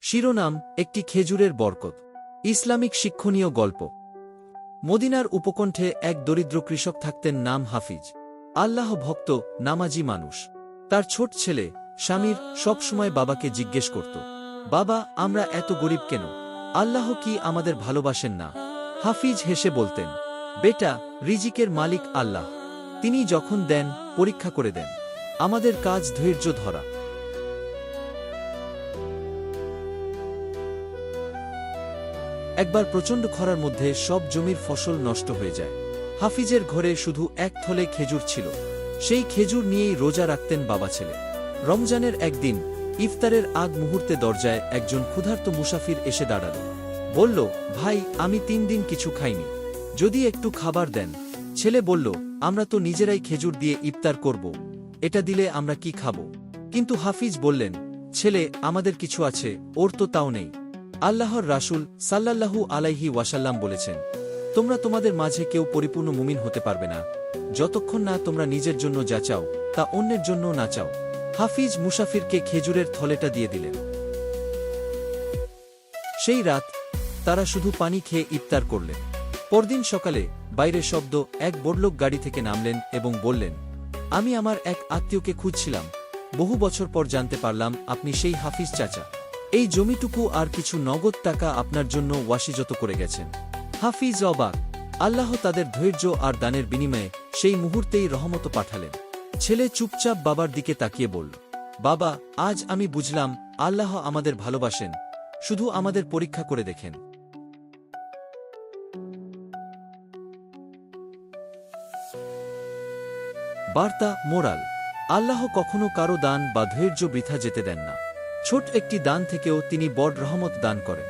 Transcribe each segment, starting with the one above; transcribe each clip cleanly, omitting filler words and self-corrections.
শিরোনাম: একটি খেজুরের বরকত। ইসলামিক শিক্ষণীয় গল্প। মদিনার উপকণ্ঠে এক দরিদ্র কৃষক থাকতেন, নাম হাফিজ। আল্লাহ ভক্ত, নামাজি মানুষ। তার ছোট ছেলে শামির সবসময় বাবাকে জিজ্ঞেস করত, বাবা, আমরা এত গরিব কেন? আল্লাহ কি আমাদের ভালোবাসেন না? হাফিজ হেসে বলতেন, বেটা, রিজিকের মালিক আল্লাহ। তিনি যখন দেন, পরীক্ষা করে দেন। আমাদের কাজ ধৈর্য ধরা। একবার প্রচণ্ড খরার মধ্যে সব জমির ফসল নষ্ট হয়ে যায়। হাফিজের ঘরে শুধু এক থলে খেজুর ছিল। সেই খেজুর নিয়েই রোজা রাখতেন বাবা ছেলে। রমজানের একদিন ইফতারের আগ মুহূর্তে দরজায় একজন ক্ষুধার্ত মুসাফির এসে দাঁড়াল। বলল, ভাই, আমি 3 দিন কিছু খাইনি, যদি একটু খাবার দেন। ছেলে বলল, আমরা তো নিজেরাই খেজুর দিয়ে ইফতার করব, এটা দিলে আমরা কি খাব? কিন্তু হাফিজ বললেন, ছেলে, আমাদের কিছু আছে, ওর তো তাও নেই। আল্লাহর রাসূল সাল্লাল্লাহু আলাইহি ওয়াসাল্লাম বলেছেন, তোমরা তোমাদের মাঝে কেউ পরিপূর্ণ মুমিন হতে পারবে না যতক্ষণ না তোমরা নিজের জন্য যা চাও তা অন্যের জন্য না চাও। হাফিজ মুসাফিরকে খেজুরের থলেটা দিয়ে দিলেন। সেই রাত তারা শুধু পানি খেয়ে ইফতার করলেন। পরদিন সকালে বাইরে শব্দ, এক বড়লোক গাড়ি থেকে নামলেন এবং বললেন, আমি আমার এক আত্মীয়কে খুঁজছিলাম, বহু বছর পর জানতে পারলাম আপনি সেই হাফিজ চাচা। এই জমিটুকু আর কিছু নগদ টাকা আপনার জন্য ওয়াসিজত করে গেছেন। হাফিজ অবাক। আল্লাহ তাদের ধৈর্য আর দানের বিনিময়ে সেই মুহূর্তেই রহমত পাঠালেন। ছেলে চুপচাপ বাবার দিকে তাকিয়ে বলল, বাবা, আজ আমি বুঝলাম আল্লাহ আমাদের ভালোবাসেন, শুধু আমাদের পরীক্ষা করে দেখেন। বার্তা, মোরাল: আল্লাহ কখনো কারো দান বা ধৈর্য বৃথা যেতে দেন না। ছোট একটি দান থেকেও তিনি বড় রহমত দান করেন।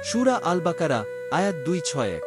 সূরা আল বাকারা, আয়াত 261।